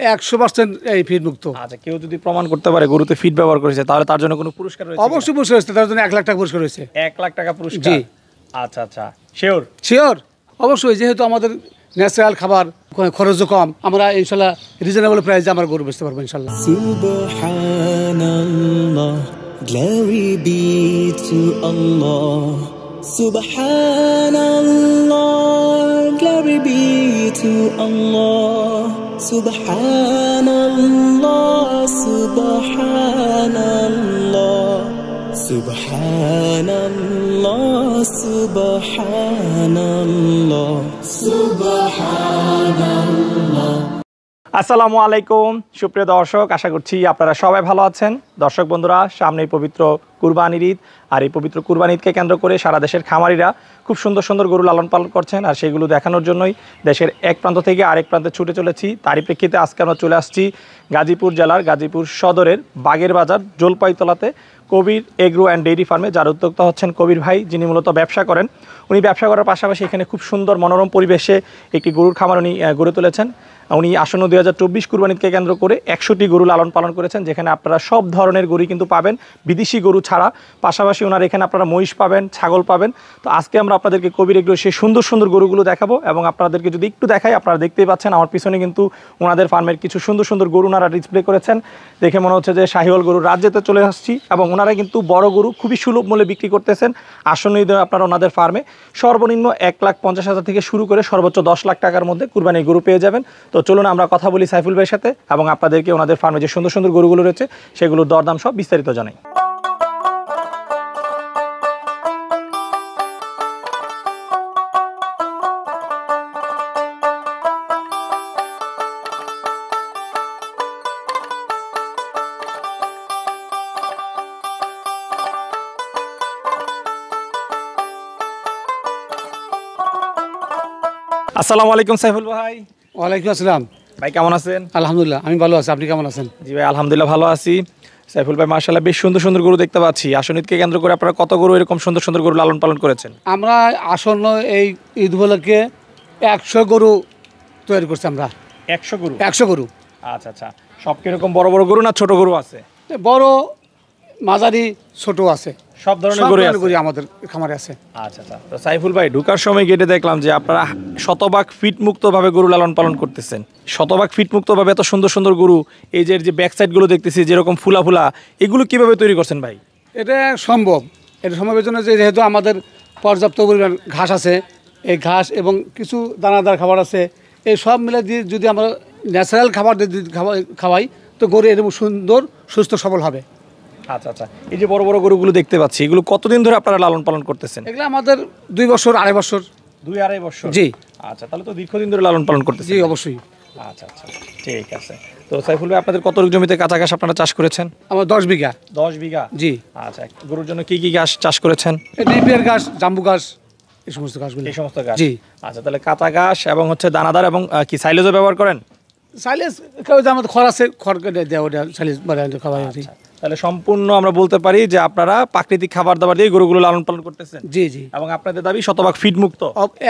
100% এই ফিড মুক্ত। আচ্ছা, কেউ যদি প্রমাণ করতে পারে গরুতে ফিড ব্যবহার করেছে তাহলে তার জন্য কোনো পুরস্কার রয়েছে? অবশ্যই পুরস্কার রয়েছে, তার জন্য 1 লাখ টাকা পুরস্কার রয়েছে। 1 লাখ টাকা পুরস্কার? জি। আচ্ছা আচ্ছা, শিওর? শিওর, অবশ্যই। যেহেতু আমাদের ন্যাচারাল খাবার, খরচও কম, আমরা ইনশাল্লাহ রিজনেবল প্রাইসে আমরা গরু বেচতে পারবো ইনশাল্লাহ। সুবহানাল্লাহ, glory be to Allah. Subhanallah, glory be to Allah. Subhanallah, subhanallah, subhanallah, subhanallah, subhanallah. আসসালামু আলাইকুম সুপ্রিয় দর্শক, আশা করছি আপনারা সবাই ভালো আছেন। দর্শক বন্ধুরা, সামনেই পবিত্র কুরবানির ঈদ, আর এই পবিত্র কুরবানি ঈদকে কেন্দ্র করে সারা দেশের খামারিরা খুব সুন্দর সুন্দর গরু লালন পালন করছেন, আর সেগুলো দেখানোর জন্যই দেশের এক প্রান্ত থেকে আরেক প্রান্তে ছুটে চলেছি। তারই প্রেক্ষিতে আজকে আমরা চলে আসছি গাজীপুর জেলার গাজীপুর সদরের বাগের বাজার জলপাইতলাতে কবির এগ্রো অ্যান্ড ডেইরি ফার্মে, যার উদ্যোক্তা হচ্ছেন কবির ভাই, যিনি মূলত ব্যবসা করেন। উনি ব্যবসা করার পাশাপাশি এখানে খুব সুন্দর মনোরম পরিবেশে একটি গরুর খামার উনি গড়ে তুলেছেন। উনি আসন্ন 2024 কুরবানিকে কেন্দ্র করে 100টি গরু লালন পালন করেছেন, যেখানে আপনারা সব ধরনের গরু কিন্তু পাবেন, বিদেশি গরু ছাড়া। পাশাপাশি ওনার এখানে আপনারা মহিষ পাবেন, ছাগল পাবেন। তো আজকে আমরা আপনাদেরকে কবির এগ্রো সেই সুন্দর সুন্দর গরুগুলো দেখাবো, এবং আপনাদেরকে যদি একটু দেখাই, আপনারা দেখতেই পাচ্ছেন আমার পিছনে কিন্তু ওনাদের ফার্মের কিছু সুন্দর সুন্দর গরু ওনারা ডিসপ্লে করেছেন। দেখে মনে হচ্ছে যে শাহিওয়াল গরু রাজ্যেতে চলে আসছি, এবং ওনারা কিন্তু বড় গরু খুবই সুলভ মূল্যে বিক্রি করতেছেন। আসন্ন ঈদে আপনারা ওনাদের ফার্মে সর্বনিম্ন 1,50,000 থেকে শুরু করে সর্বোচ্চ 10 লাখ টাকার মধ্যে কুরবানির গরু পেয়ে যাবেন। তো চলুন আমরা কথা বলি সাইফুল ভাইয়ের সাথে, এবং আপনাদেরকে ওনাদের ফার্মে যে সুন্দর সুন্দর গরুগুলো রয়েছে সেগুলোর দরদাম সব বিস্তারিত জানাই। আসসালামু আলাইকুম সাইফুল ভাই। ওয়ালাইকুম আসসালাম ভাই, কেমন আছেন? আলহামদুলিল্লাহ, আমি ভালো আছি। আপনি কেমন আছেন? জি ভাই, আলহামদুলিল্লাহ ভালো আছি। সাইফুল ভাই, মাশাআল্লাহ বেশ সুন্দর সুন্দর গরু দেখতে পাচ্ছি। আসন্ন ঈদকে কেন্দ্র করে আপনারা কত গরু এরকম সুন্দর সুন্দর গরু লালন পালন করেছেন? আমরা আসন্ন এই ঈদ উপলক্ষে 100 গরু তৈরি করছি আমরা। 100 গরু? 100 গরু। আচ্ছা আচ্ছা, সব কিরকম বড় বড় গরু না ছোট গরু আছে? বড়, মাঝারি, ছোট আছে, সব ধরনের গরু আমাদের খামারে আছে। আচ্ছা আচ্ছা। তো সাইফুল ভাই, ঢোকার সময় গেটে দেখলাম যে আপনারা শতভাগ ফিট মুক্ত ভাবে গরু লালন পালন করতেছেন। শতভাগ ফিট মুক্ত ভাবে এত সুন্দর সুন্দর গরু, এই যে ব্যাক সাইড গুলো দেখতেছি যেরকম ফুলা ফুলা, এগুলো কিভাবে তৈরি করছেন ভাই? এটা সম্ভব। এটা সম্ভবের জন্য যেহেতু আমাদের পর্যাপ্ত পরিমাণ ঘাস আছে, এই ঘাস এবং কিছু দানাদার খাবার আছে, এই সব মিলে দিয়ে যদি আমরা ন্যাচারাল খাবার খাওয়াই, তো গরু এরকম সুন্দর সুস্থ সবল হবে। আচ্ছা আচ্ছা, এই যে বড় বড় গরুগুলো দেখতে পাচ্ছি, এগুলো কতদিন ধরে আপনারা লালন পালন করতেছেন? এগুলো আমাদের 2 বছর, 2.5 বছর। 2-2.5 বছর? জি। আচ্ছা, তাহলে তো দীর্ঘদিন ধরে লালন পালন করতেছেন। জি, অবশ্যই। আচ্ছা আচ্ছা, ঠিক আছে। তো সাইফুল ভাই, আপনাদের কত জমিতে কাঁচা ঘাস আপনারা চাষ করেছেন? আমার 10 বিঘা। 10 বিঘা? জি। আচ্ছা, গরুর জন্য কি কি ঘাস চাষ করেছেন? নেপিয়ার ঘাস, জাম্বু ঘাস, এই সমস্ত ঘাসগুলো। এই সমস্ত ঘাস? জি। আচ্ছা, তাহলে কাঁচা ঘাস এবং দানাদার এবং কি সাইলেজও ব্যবহার করেন? সাইলেজ আমাদের খড় আছে, খড় কেটে দেওয়া, ওটা সাইলেজ খাওয়া। তাহলে সম্পূর্ণ আমরা বলতে পারি যে আপনারা প্রাকৃতিক খাবার দাবার দিয়ে গরুগুলো লালন পালন করতেছেন। জি জি। এবং আপনাদের দাবি শতভাগ ফিড মুক্ত?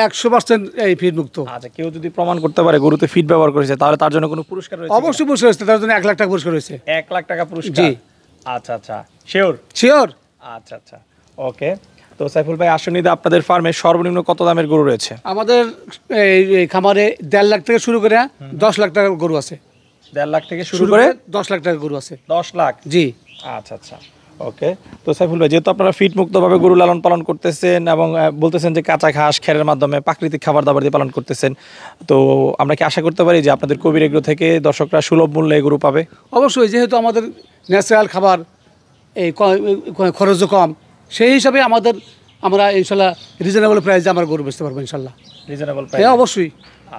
100% এই ফিড মুক্ত। আচ্ছা, কেউ যদি প্রমাণ করতে পারে গরুতে ফিড ব্যবহার করেছে তাহলে তার জন্য কোনো পুরস্কার রয়েছে? অবশ্যই পুরস্কার রয়েছে, তার জন্য 1 লাখ টাকা পুরস্কার রয়েছে। 1 লাখ টাকা পুরস্কার? জি। আচ্ছা আচ্ছা, শিওর? শিওর। আচ্ছা আচ্ছা, ওকে। তো সাইফুল ভাই, আসন্ন ঈদে আপনাদের ফার্মে সর্বনিম্ন কত দামের গরু রয়েছে? আমাদের এই খামারে 1.5 লাখ থেকে শুরু করে 10 লাখ টাকার গরু আছে। 1.5 লাখ থেকে শুরু করে 10 লাখ টাকার গরু আছে। 10 লাখ? জি। আচ্ছা আচ্ছা, ওকে। তো সাইফুল ভাই, যেহেতু আপনারা ফিট মুক্তভাবে গরু লালন পালন করতেছেন এবং বলতেছেন যে কাঁচা ঘাস খেরের মাধ্যমে প্রাকৃতিক খাবার দাবার দিয়ে পালন করতেছেন, তো আমরা কি আশা করতে পারি যে আপনাদের কবির এগ্রো থেকে দর্শকরা সুলভ মূল্যে গরু পাবে? অবশ্যই। যেহেতু আমাদের ন্যাচারাল খাবার, এই খরচও কম, সেই হিসাবে আমরা ইনশাল্লাহ রিজনেবল প্রাইসে আমরা গরু বেচতে পারবো ইনশাল্লাহ। Reasonable price? হ্যাঁ, অবশ্যই।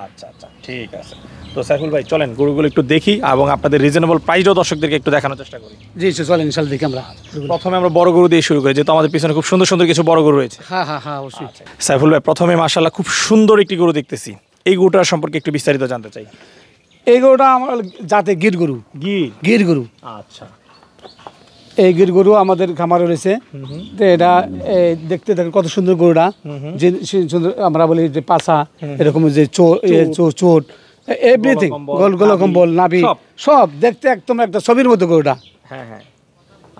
আচ্ছা আচ্ছা, ঠিক আছে। তো সাইফুল ভাই, চলেন গরুগুলো একটু দেখি এবং আপনাদের রিজনেবল প্রাইসও দর্শকদেরকে একটু দেখানোর চেষ্টা করি। জি, চলেন ইনশাল্লাহ দেখি আমরা। প্রথমে আমরা বড় গরু দিয়ে শুরু করি, যেহেতু আমাদের পিছনে খুব সুন্দর সুন্দর কিছু বড় গরু রয়েছে। হ্যাঁ হ্যাঁ হ্যাঁ, অবশ্যই। সাইফুল ভাই, প্রথমে মাশাআল্লাহ খুব সুন্দর একটি গরু দেখতেছি, এই গরুটার সম্পর্কে একটু বিস্তারিত জানতে চাই। এই গরুটা আমার জাতে গির গরু। গির গরু? আচ্ছা। এই গির গরু আমাদের খামারে রয়েছে। তো এটা দেখতে দেখেন কত সুন্দর গরুটা, যে সুন্দর আমরা বলি যে পাছা, এরকম যে চোট এভরিথিং, গলা, গোল নাভি, কম্বল, নাভি, সব। সব দেখতে একদম একটা ছবির মতো গরুটা। হ্যাঁ হ্যাঁ।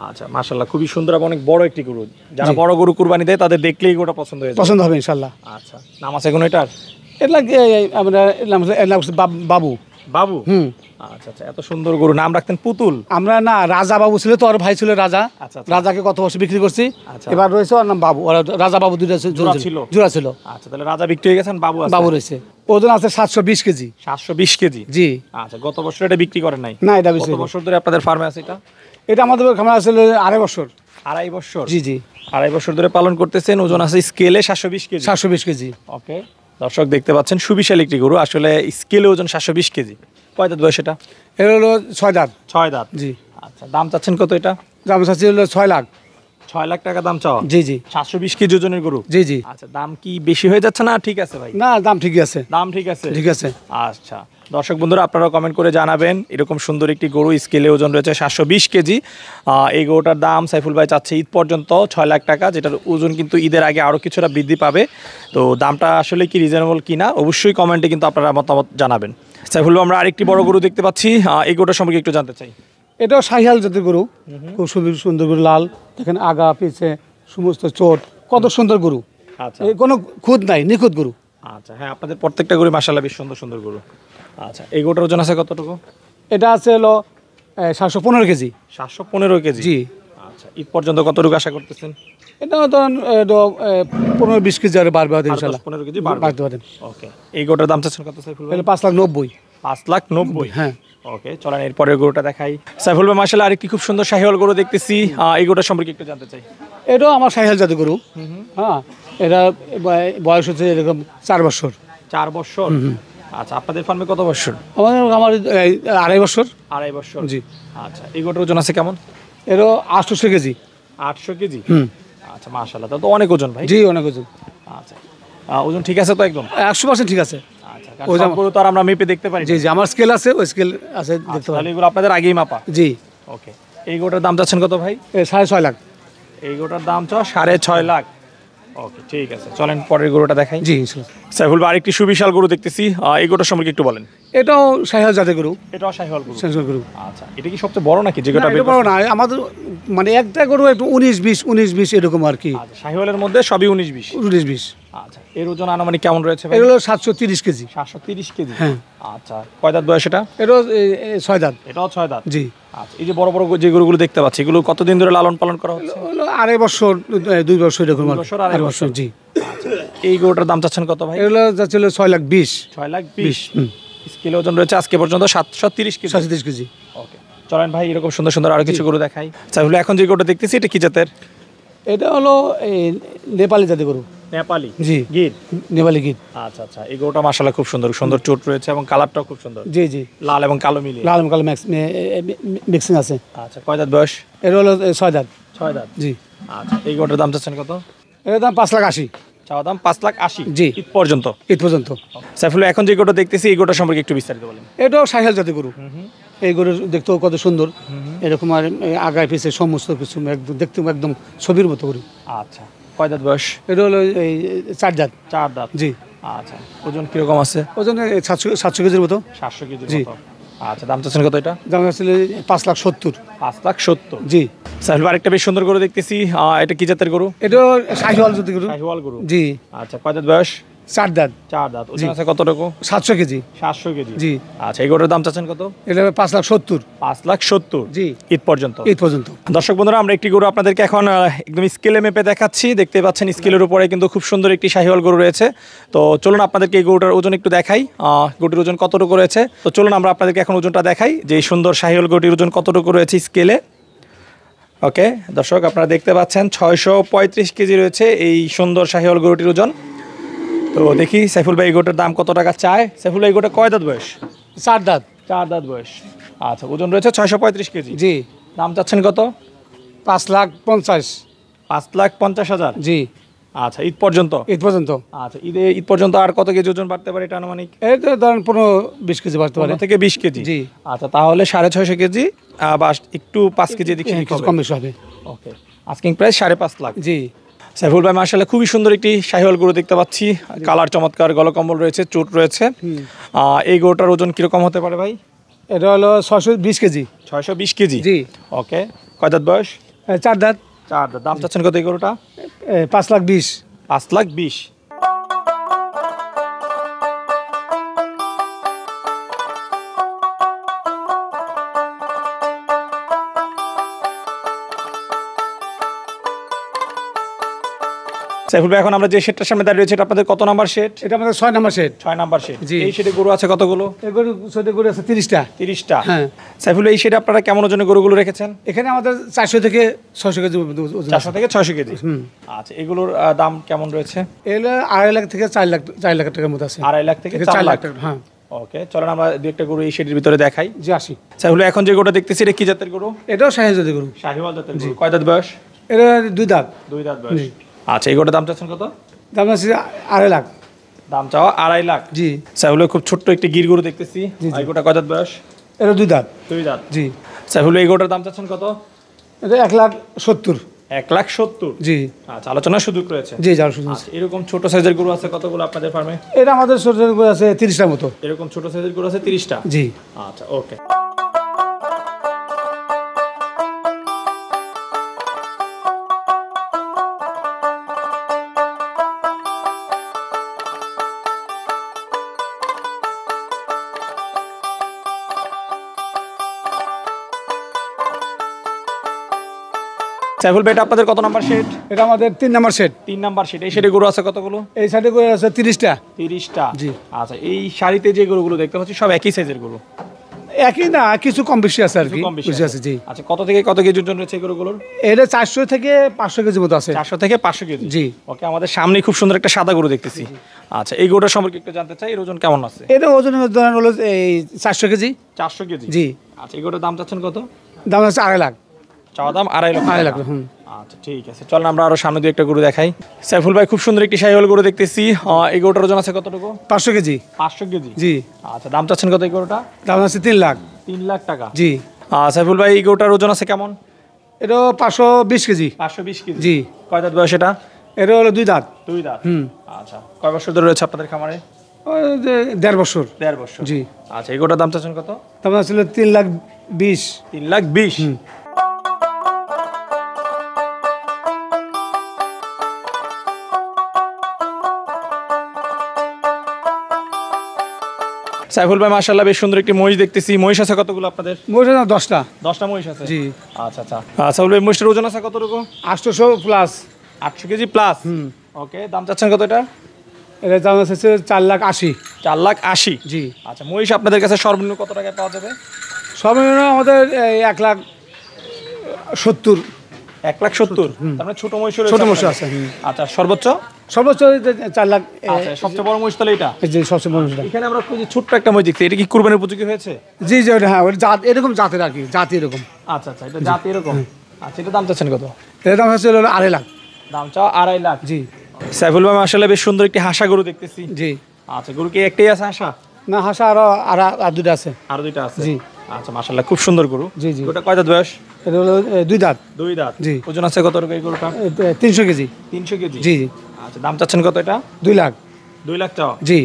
আচ্ছা মাশাআল্লাহ, খুবই সুন্দর এবং অনেক বড় একটি গরু। যারা বড় গরু কুরবানি দেয় তাদের দেখলেই গরুটা পছন্দ হয়ে যায়। পছন্দ হবে ইনশাল্লাহ। আচ্ছা, নাম আছে কোনো এটার? এটা আমরা এর নাম হচ্ছে বাবু। বাবু। আচ্ছা আচ্ছা, এত সুন্দর গরু, নাম রাখতেন পুতুল? আমরা না, রাজা বাবু ছিল তো, ওর ভাই ছিল রাজা। আচ্ছা, আচ্ছা। রাজাকে কত বছর বিক্রি করছি, আচ্ছা। এবার রয়েছে ওর নাম বাবু। ওরা রাজা বাবু দুইটা জোড়া ছিল? জোড়া ছিল। আচ্ছা, তাহলে রাজা বিক্রি হয়ে গেছেন, বাবু আছে। বাবু রয়েছে, ওজন আছে 720 কেজি। 720 কেজি? জি। আচ্ছা, গত বছর এটা বিক্রি করেন নাই? না, এটা কত বিক্রি বছর ধরে আপনাদের ফার্মে আছে এটা? এটা আমাদের খামার আছে 2.5 বছর। 2.5 বছর? জি জি। 2.5 বছর ধরে পালন করতেছেন। ওজন আছে স্কেলে 720 কেজি? 720 কেজি। ওকে, দর্শক দেখতে পাচ্ছেন সুবিশাল একটি গরু, আসলে স্কেলে ওজন 720 কেজি। কয় দাঁত বয়স এটা? এর হলো 6 দাঁত। 6 দাঁত? জি। আচ্ছা, দাম চাচ্ছেন কত এটা? দাম চাচ্ছি হলো 6 লাখ। 6 লাখ টাকা দাম চাওয়া? জি জি। 720 কেজি ওজনের গরু? জি জি। আচ্ছা, দাম কি বেশি হয়ে যাচ্ছে না ঠিক আছে ভাই? না, দাম ঠিকই আছে। দাম ঠিক আছে? ঠিক আছে। আচ্ছা, দর্শক বন্ধুরা আপনারাও কমেন্ট করে জানাবেন, এরকম সুন্দর একটি গরু স্কেলে ওজন রয়েছে 720 কেজি। এই গরুটার দাম সাইফুল ভাই চাচ্ছে ঈদ পর্যন্ত 6 লাখ টাকা, যেটার ওজন কিন্তু ঈদের আগে আরও কিছুটা বৃদ্ধি পাবে। তো দামটা আসলে কি রিজনেবল কিনা অবশ্যই কমেন্টে কিন্তু আপনারা মতামত জানাবেন। সাইফুল ভাই, আমরা আরেকটি বড় গরু দেখতে পাচ্ছি, এই গরুটার সম্পর্কে একটু জানতে চাই। এটাও শাহিয়াল জাতের গরু, খুব সুন্দর গরু, লাল দেখেন, আগা পিছে সমস্ত চোট, কত সুন্দর গরু। আচ্ছা কোনো খুঁত নাই, নিখুঁত গরু। আচ্ছা, হ্যাঁ আপনাদের প্রত্যেকটা গরু মাশাআল্লাহ বেশ সুন্দর সুন্দর গরু। আচ্ছা, এই গরুটার ওজন আছে কতটুকু? এটা আছে হলো 715 কেজি। 715 কেজি? জি। আচ্ছা, ঈদ পর্যন্ত কতটুকু আশা করতেছেন? এটা ধরেন 15-20 কেজি আর বাড়বে হয়তো ইনশাল্লাহ। 15 কেজি বাড়বে? বাড়তে পারেন। ওকে, এই গরুটার দাম চাচ্ছেন কত সাইফুল ভাই? এটা 5,90,000। 5,90,000? হ্যাঁ। ওকে, চলেন এরপরের গরুটা দেখাই। সাইফুল ভাই, মাশাআল্লাহ আরেকটি খুব সুন্দর শাহিওয়াল গরু দেখতেছি, এই গরুটার সম্পর্কে একটু জানতে চাই। এটাও আমার শাহিয়াল জাতের গরু। হ্যাঁ, এটা বয়স হচ্ছে এরকম 4 বছর। 4 বছর? আচ্ছা, আপনাদের ফার্মে কত বছর? আমার 2.5 বছর। 2.5 বছর? জি। আচ্ছা, এই গরুটার ওজন আছে কেমন? এরও 800 কেজি। 800 কেজি? হুম। আচ্ছা, মাশাআল্লাহ, তাহলে তো অনেক ওজন ভাই। জি, অনেক ওজন। আচ্ছা, ওজন ঠিক আছে তো একদম? 100% ঠিক আছে। আচ্ছা, কারণ সব গরু তো আর আমরা মেপে দেখতে পারি না। জি জি, আমার স্কেল আছে, ওই স্কেল আছে, দেখতে আচ্ছা, পারেন। তাহলে এগুলো আপনাদের আগেই মাপা? জি। ওকে, এই গরুটার দাম চাচ্ছেন কত ভাই? 6.5 লাখ। এই গরুটার দাম চাও 6.5 লাখ? ওকে, ঠিক আছে, চলেন পরের গরুটা দেখাই। জি, ইনশাল্লাহ। সাইফুল ভাই, আরেকটি সুবিশাল গরু দেখতেছি, এই গরুটার সম্পর্কে একটু বলেন। এটাও শাহিয়াল জাতের গরু। এটাও শাহিওয়াল গরু? শাহিয়াল গরু। আচ্ছা, এটা কি সবচেয়ে বড় নাকি যে না, গরুটা? এটা বড় না, আমাদের মানে একটা গরু একটু 19-20 এরকম আর কি। আচ্ছা, শাহিওয়ালের মধ্যে সবই 19-20? 19-20। আচ্ছা, এর ওজন আনুমানিক কেমন রয়েছে ভাই? এটা হলো 730 কেজি। 730 কেজি? হ্যাঁ। আচ্ছা, কয় দাঁত বয়স এটা? এটাও 6 দাঁত। এটাও 6 দাঁত? জি। আচ্ছা, এই যে বড় বড় যে গরুগুলো দেখতে পাচ্ছি, এগুলো কতদিন ধরে লালন পালন করা হচ্ছে? হলো 2.5 বছর, 2 বছর এরকম। 2 বছর, 2.5 বছর। জি। আচ্ছা, এই গরুটার দাম চাচ্ছেন কত ভাই? এগুলো যাচ্ছিল 6,20,000। 6,20,000? স্কেলে ওজন রয়েছে আজকে পর্যন্ত 730 কেজি? 730 কেজি। ওকে, চলেন ভাই এরকম সুন্দর সুন্দর আরো কিছু গরু দেখাই। সাইফুল, এখন যে গরুটা দেখতেছি এটা কি জাতের? এটা হলো এই নেপালি জাতের গরু। নেপালি? জি। গির? নেপালি গির। আচ্ছা আচ্ছা, এই গরুটা মাশাআল্লাহ খুব সুন্দর সুন্দর চোট রয়েছে এবং কালারটাও খুব সুন্দর, জি জি। লাল এবং কালো মিলিয়ে। লাল কালো মিক্সিং আছে। আচ্ছা, কয় দাঁত বয়স? এটা হলো 6 দাঁত। 6 দাঁত? জি। আচ্ছা, এই গরুটার দাম চাচ্ছেন কত? এটার দাম 5,80,000। চাওয়া দাম 5,80,000? জি। ঈদ পর্যন্ত? ঈদ পর্যন্ত। সাইফুল, এখন যে গরুটা দেখতেছি এই গরুটা সম্পর্কে একটু বিস্তারিত বলেন। এটাও শাহিয়াল জাতের গরু। এই গরু দেখতেও কত সুন্দর, এরকম আর আগায় পিছে সমস্ত কিছু একদম দেখতে একদম ছবির মতো গরু। আচ্ছা, কয় দাঁত বয়স? এটা হলো এই 4 দাঁত। 4 দাঁত? জি। আচ্ছা, ওজন কিরকম আছে? ওজন 700 কেজির মতো। 700 কেজির জি। মতো? আচ্ছা, দাম চাচ্ছেন কত এটা? দাম আসছিল 5,70,000। 5,70,000? জি। সাইফুল, আরেকটা বেশ সুন্দর গরু দেখতেছি, এটা কি জাতের গরু? এটাও শাহিওয়াল জাতের গরু। শাহিওয়াল গরু? জি। আচ্ছা, কয় দাঁত বয়স? 4 দাঁত। 4 দাঁত? ওজন আছে কতটুকু? 700 কেজি। 700 কেজি? জি। আচ্ছা, এই গরুর দাম চাচ্ছেন কত? এটা 5,70,000। 5,70,000? জি। ঈদ পর্যন্ত? ঈদ পর্যন্ত। দর্শক বন্ধুরা, আমরা একটি গরু আপনাদেরকে এখন একদম স্কেলে মেপে দেখাচ্ছি। দেখতে পাচ্ছেন স্কেলের উপরে কিন্তু খুব সুন্দর একটি শাহিওয়াল গরু রয়েছে। তো চলুন আপনাদেরকে এই গরুটার ওজন একটু দেখাই, গরুটির ওজন কতটুকু রয়েছে। তো চলুন আমরা আপনাদেরকে এখন ওজনটা দেখাই যে এই সুন্দর শাহিওয়াল গরুটির ওজন কতটুকু রয়েছে স্কেলে। ওকে দর্শক, আপনারা দেখতে পাচ্ছেন 635 কেজি রয়েছে এই সুন্দর শাহিওয়াল গরুটির ওজন। তো দেখি সাইফুল ভাই এই গরুটার দাম কত টাকা চায়। সাইফুল ভাই, এই গরুটা কয় দাঁত বয়স? 4 দাঁত। 4 দাঁত বয়স? আচ্ছা, ওজন রয়েছে 635 কেজি? জি। দাম চাচ্ছেন কত? 5,50,000। 5,50,000? জি। আচ্ছা, ঈদ পর্যন্ত? ঈদ পর্যন্ত। আচ্ছা, ঈদ পর্যন্ত আর কত কেজি ওজন বাড়তে পারে এটা আনুমানিক? এই তো ধরেন 15-20 কেজি বাড়তে পারে। 15 থেকে 20 কেজি? জি। আচ্ছা, তাহলে 650 কেজি বা একটু 5 কেজি এদিক সেদিক কিছু হবে। কম বেশি হবে। ওকে, আস্কিং প্রাইস 5.5 লাখ? জি। সাইফুল ভাই মাশাআল্লাহ খুবই সুন্দর একটি শাহিওয়াল গরু দেখতে পাচ্ছি, কালার চমৎকার, গলকম্বল রয়েছে, চোট রয়েছে। এই গরুটার ওজন কিরকম হতে পারে ভাই? এটা হলো 620 কেজি। 620 কেজি, জি। ওকে। কয় দাঁত বয়স? 4 দাঁত। 4 দাঁত। দাম চাচ্ছেন কত এই গরুটা? 5,20,000। 5,20,000। সাইফুল ভাই, এখন আমরা যে শেডটার সামনে দাঁড়িয়ে রয়েছে, এটা আপনাদের কত নাম্বার শেড? এটা আমাদের 6 নম্বর শেড। 6 number shed. জি। এই শেডে গরু আছে কতগুলো? এই গরু আছে 30টা। 30টা। হ্যাঁ। সাইফুল ভাই, এই শেডে আপনারা কেমন ওজনের গরুগুলো রেখেছেন? এখানে আমাদের 400 থেকে 600 কেজি ওজন আছে। 400 থেকে 600 কেজি। আচ্ছা, এগুলোর দাম কেমন রয়েছে? এগুলো 2.5 লাখ থেকে 4 লাখ টাকার মধ্যে আছে। 2.5 লাখ থেকে 4 4 লাখ লাখ। টাকা। হ্যাঁ। ওকে, চলেন আমরা দু একটা গরু এই শেডের ভিতরে দেখাই। জি, আসি। সাইফুল ভাই, এখন যে গরুটা দেখতেছি, এটা কি জাতের গরু? এটাও শাহিওয়াল গরু। শাহিওয়াল জাতের গরু। কয় দাঁত বয়স? এটা 2 দাঁত। 2 দাঁত বয়স। আচ্ছা, এই গরুটার দাম চাচ্ছেন কত? দাম আছে 2.5 লাখ। দাম চাওয়া 2.5 লাখ। জি। সাইফুল ভাই, খুব ছোট্ট একটি গির গরু দেখতেছি। এই গরুটা কয় দাঁত বয়স? এটা 2 দাঁত। 2 দাঁত। জি। সাইফুল ভাই, এই গরুটার দাম চাচ্ছেন কত? এটা 1,70,000। 1,70,000। জি। আচ্ছা, আলোচনার সুযোগ রয়েছে। জি, যার শুনুন। আচ্ছা, এরকম ছোট সাইজের গরু আছে কতগুলো আপনাদের ফার্মে? এটা আমাদের ছোট গরু আছে 30টার মতো। এরকম ছোট সাইজের গরু আছে 30টা। জি। আচ্ছা, ওকে। সাইফুল ভাই, এটা আপনাদের কত নাম্বার শেড? এটা আমাদের 3 নম্বর শেড। 3 number shade. এই শেডে গরু আছে কতগুলো? এই সাইডে গরু আছে 30টা। 30টা। জি। আচ্ছা, এই সারিতে যে গরুগুলো দেখতে পাচ্ছি সব একই সাইজের গরু? একই না, কিছু কম বেশি আছে আর কি। কম বেশি বেশি আছে। জি। আচ্ছা, কত থেকে কত কেজির ওজন রয়েছে এই গরুগুলোর? এটা 400 থেকে 500 কেজি মতো আছে। 400 থেকে 500 কেজি। জি। ওকে, আমাদের সামনে খুব সুন্দর একটা সাদা গরু দেখতেছি। আচ্ছা, এই গরুটার সম্পর্কে একটু জানতে চাই, এর ওজন কেমন আছে? এটা ওজনের ধরেন হলো এই 400 কেজি। 400 কেজি। জি। আচ্ছা, এই গরুটার দাম চাচ্ছেন কত? দাম আছে 2.5 লাখ। চাওয়া দাম 2.5 লাখ। 2.5 লাখ। আচ্ছা, ঠিক আছে, চলেন আমরা আরো সামনে দিয়ে একটা গরু দেখাই। সাইফুল ভাই, খুব সুন্দর একটি শাহিওয়াল গরু দেখতেছি। এই গরুটার ওজন আছে কতটুকু? 500 কেজি। 500 কেজি। জি। আচ্ছা, দাম চাচ্ছেন কত এই গরুটা? দাম আছে 3 লাখ। 3 লাখ টাকা। জি। সাইফুল ভাই, এই গরুটার ওজন আছে কেমন? এটা 520 কেজি। 520 কেজি। জি। কয় দাঁত বয়স এটা? এটা হলো 2 দাঁত। 2 দাঁত। আচ্ছা, কয় বছর ধরে রয়েছে আপনাদের খামারে? ওই যে 1.5 বছর। 1.5 বছর। জি। আচ্ছা, এই গরুটার দাম চাচ্ছেন কত? দাম ছিল 3,20,000। 3,20,000। সাইফুল ভাই, মাশাআল্লাহ বেশ সুন্দর একটি মহিষ দেখতেছি। মহিষ আছে কতগুলো আপনাদের? মোটে 10টা। 10টা মহিষ আছে। জি। আচ্ছা আচ্ছা। সাইফুল ভাই, মহিষের ওজন আছে কতটুকু? 800 প্লাস। 800 KG plus. ওকে, দাম চাচ্ছেন কত এটা? এটা দাম আছে 4,80,000। 4,80,000। জি। আচ্ছা, মহিষ আপনাদের কাছে সর্বনিম্ন কত টাকায় পাওয়া যাবে? সর্বনিম্ন আমাদের 1,70,000। 1,70,000। তার মানে ছোট মহিষ রয়েছে ছোট মহিষ আপনাদের? আছে। আচ্ছা, সর্বোচ্চ? সর্বোচ্চ 4 লাখ। আচ্ছা, সবচেয়ে বড় মহিষ তাহলে এটা? জি, সবচেয়ে বড় মহিষটা। এখানে আমরা যে ছোট্ট একটা মহিষ দেখছি, এটা কি কুরবানির উপযোগী হয়েছে? জি জি, ওটা হ্যাঁ, ওটা জাত এরকম জাতের আর কি, জাতি এরকম। আচ্ছা আচ্ছা, এটা জাতি এরকম। আচ্ছা, এটা দাম চাচ্ছেন কত? এর দাম হচ্ছে 2.5 লাখ। দাম চাও 2.5 লাখ। জি। সাইফুল ভাই, মাশাআল্লাহ বেশ সুন্দর একটি হাসা গরু দেখতেছি। জি। আচ্ছা, গরু কি একটাই আছে হাসা? না, হাসা আর 2টা আছে। আরো 2টা আছে? জি। আচ্ছা, মাশাআল্লাহ খুব সুন্দর গরু। জি জি। ওটা কয় দাঁত বয়স? এটা হলো 2 দাঁত। 2 দাঁত। জি। ওজন আছে কত রকম এই গরুটা? 300 কেজি। 300 কেজি। জি জি। আচ্ছা, দাম চাচ্ছেন কত এটা? 2 লাখ। 2 লাখ চাও? জি।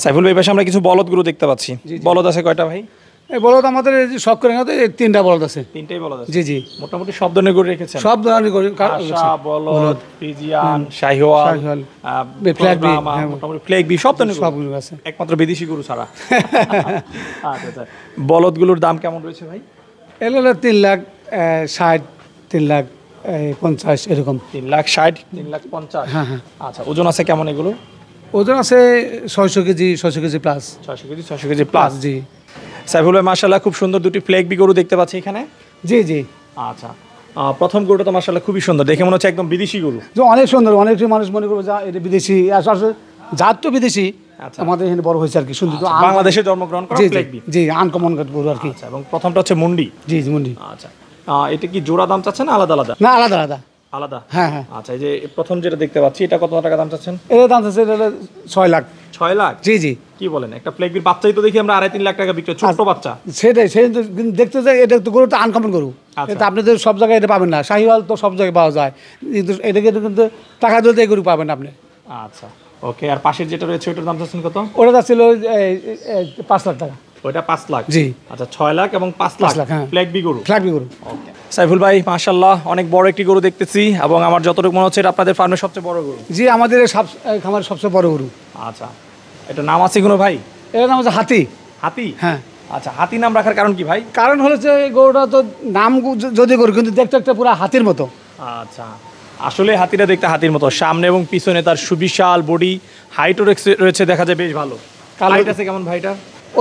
সাইফুল ভাই, পাশে আমরা কিছু বলদ গরু দেখতে পাচ্ছি। জি, জি। বলদ আছে কয়টা ভাই? এই বলদ আমাদের সব করে না, তো 3টা বলদ আছে। 3টাই বলদ আছে। জি জি। মোটামুটি সব ধরনের গরু রেখেছেন? সব ধরনের গরু আশা, বলদ, ফ্রিজিয়ান, শাহিওয়াল, শাহিওয়াল, ফ্ল্যাগ বি, ব্রাহ্মা, মোটামুটি ফ্ল্যাগ বি সব ধরনের সব গরু, গরু আছে। একমাত্র বিদেশি গরু ছাড়া। আচ্ছা আচ্ছা। বলদগুলোর দাম কেমন রয়েছে ভাই? এগুলো হলো 3,60,000, 3,50,000 এরকম। 3,60,000, 3,50,000। হ্যাঁ হ্যাঁ। আচ্ছা, ওজন আছে কেমন এগুলো? ওজন আছে 600 KG, 600 KG plus. 600 KG, 600 KG plus. জি। সাইফুল ভাই, মাশাআল্লাহ খুব সুন্দর দুটি ফ্ল্যাগ বি গরু দেখতে পাচ্ছি এখানে। জি জি। আচ্ছা, প্রথম গরুটা তো মাশাআল্লাহ খুবই সুন্দর, দেখে মনে হচ্ছে একদম বিদেশি গরু। যে অনেক সুন্দর, অনেক মানুষ মনে করবে যা এটা বিদেশি, আসলে জাত তো বিদেশি। আচ্ছা। আমাদের এখানে বড় হয়েছে আর কি, সুন্দর। আচ্ছা, বাংলাদেশে জন্মগ্রহণ করা জি ফ্ল্যাগ বি। জি, আনকমন গরু আর কি। আচ্ছা, এবং প্রথমটা হচ্ছে মুন্ডি। জি জি, মুন্ডি। আচ্ছা, এটা কি জোড়া দাম চাচ্ছেন না আলাদা আলাদা? না, আলাদা আলাদা। আলাদা? হ্যাঁ হ্যাঁ। আচ্ছা, এই যে প্রথম যেটা দেখতে পাচ্ছি, এটা কত টাকা দাম চাচ্ছেন? এর দাম আছে 6 লাখ। 6 লাখ? জি জি। কি বলেন, একটা ফ্ল্যাগ বির বাচ্চাই তো দেখি আমরা 2.5-3 লাখ টাকা বিক্রি, ছোট্ট বাচ্চা। সেটাই, সেই কিন্তু দেখতে যাই, এটা তো গরুটা আনকমন গরু। আচ্ছা। এটা আপনাদের সব জায়গায় এটা পাবেন না, শাহিওয়াল তো সব জায়গায় পাওয়া যায়, কিন্তু এটাকে কিন্তু টাকা দিলে এই গরু পাবেন আপনি। আচ্ছা ওকে, আর পাশের যেটা রয়েছে ওটার দাম চাচ্ছেন কত? ওটা যাচ্ছিল 5 লাখ টাকা। ওইটা 5 লাখ? জি। আচ্ছা 6 লাখ এবং 5 5 লাখ লাখ, হ্যাঁ। ফ্ল্যাগ বি গরু। ফ্ল্যাগ বি গরু। ওকে সাইফুল ভাই, মাশাআল্লাহ অনেক বড় একটি গরু দেখতেছি, এবং আমার যতটুকু মনে হচ্ছে এটা আপনাদের ফার্মের সবচেয়ে বড় গরু। জি, আমাদের খামারের সবচেয়ে বড় গরু। আচ্ছা, এটা নাম আছে কোনো ভাই? এটার নাম হচ্ছে হাতি। হাতি? হ্যাঁ। আচ্ছা, হাতি নাম রাখার কারণ কি ভাই? কারণ হচ্ছে এই গরুটা তো নাম যদি গরু, কিন্তু দেখতে একটা পুরো হাতির মতো। আচ্ছা, আসলে হাতিটা দেখতে হাতির মতো, সামনে এবং পিছনে তার সুবিশাল বডি, হাইটও রয়েছে, দেখা যায় বেশ ভালো। হাইট আছে কেমন ভাইটা?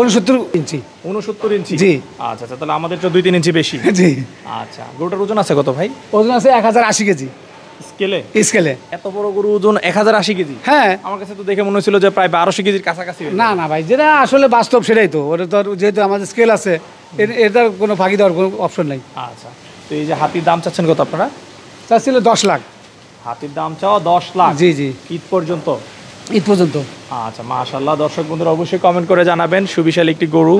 69 ইঞ্চি। 69 ইঞ্চি? জি। আচ্ছা আচ্ছা, তাহলে আমাদের তো 2-3 ইঞ্চি বেশি। জি। আচ্ছা, গরুটার ওজন আছে কত ভাই? ওজন আছে 1080 কেজি স্কেলে? স্কেলে। এত বড় গরু ওজন 1080 কেজি? হ্যাঁ। আমার কাছে তো দেখে মনে হচ্ছিল যে প্রায় 1200 কেজির কাছাকাছি। না না ভাই, যেটা আসলে বাস্তব সেটাই তো। ওটা তো যেহেতু আমাদের স্কেল আছে, এটার কোনো ফাঁকি দেওয়ার কোনো অপশন নাই। আচ্ছা, তো এই যে হাতির দাম চাচ্ছেন কত আপনারা? তার ছিল 10 লাখ। হাতির দাম চাও 10 লাখ? জি জি, ঈদ পর্যন্ত? ঈদ পর্যন্ত। আচ্ছা মাশাআল্লাহ, দর্শক বন্ধুরা অবশ্যই কমেন্ট করে জানাবেন। সুবিশাল একটি গরু,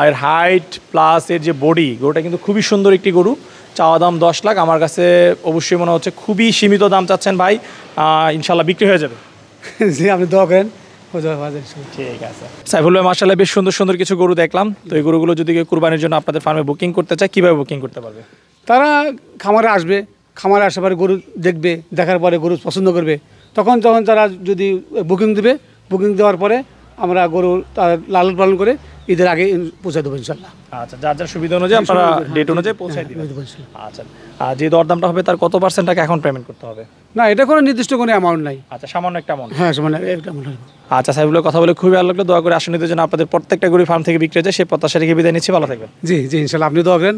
এর হাইট প্লাস এর যে বডি, গরুটা কিন্তু খুবই সুন্দর একটি গরু। চাওয়া দাম 10 লাখ, আমার কাছে অবশ্যই মনে হচ্ছে খুবই সীমিত দাম চাচ্ছেন ভাই, ইনশাল্লাহ বিক্রি হয়ে যাবে। জি, আপনি দোয়া করেন। ঠিক আছে সাইফুল ভাই, মাশাআল্লাহ বেশ সুন্দর সুন্দর কিছু গরু দেখলাম। তো এই গরুগুলো যদি কেউ কুরবানির জন্য আপনাদের ফার্মে বুকিং করতে চায়, কীভাবে বুকিং করতে পারবে? তারা খামারে আসবে, খামারে আসার পরে গরু দেখবে, দেখার পরে গরু পছন্দ করবে, তখন তারা যদি বুকিং দেবে, বুকিং দেওয়ার পরে আমরা গরু তার লালন পালন করে ঈদের আগে পৌঁছে দেবো ইনশাল্লাহ। আচ্ছা, যার যার সুবিধা অনুযায়ী আপনারা ডেট অনুযায়ী পৌঁছাই দিবেন। আচ্ছা, আর যে দরদামটা হবে তার কত % টাকা এখন পেমেন্ট করতে হবে? না, এটা কোনো নির্দিষ্ট কোনো অ্যামাউন্ট নাই। আচ্ছা, সামান্য একটা অ্যামাউন্ট? হ্যাঁ, সামান্য একটা অ্যামাউন্ট। আচ্ছা, সাইফুলের কথা বলে খুবই ভালো লাগলো। দোয়া করে আসনিদের জন্য আপনাদের প্রত্যেকটা গরু ফার্ম থেকে বিক্রি হয়েছে, সে প্রত্যাশা রেখে বিদায় নিচ্ছি। ভালো থাকবেন। জি জি, ইনশাল্লাহ আপনি দোয়া করেন।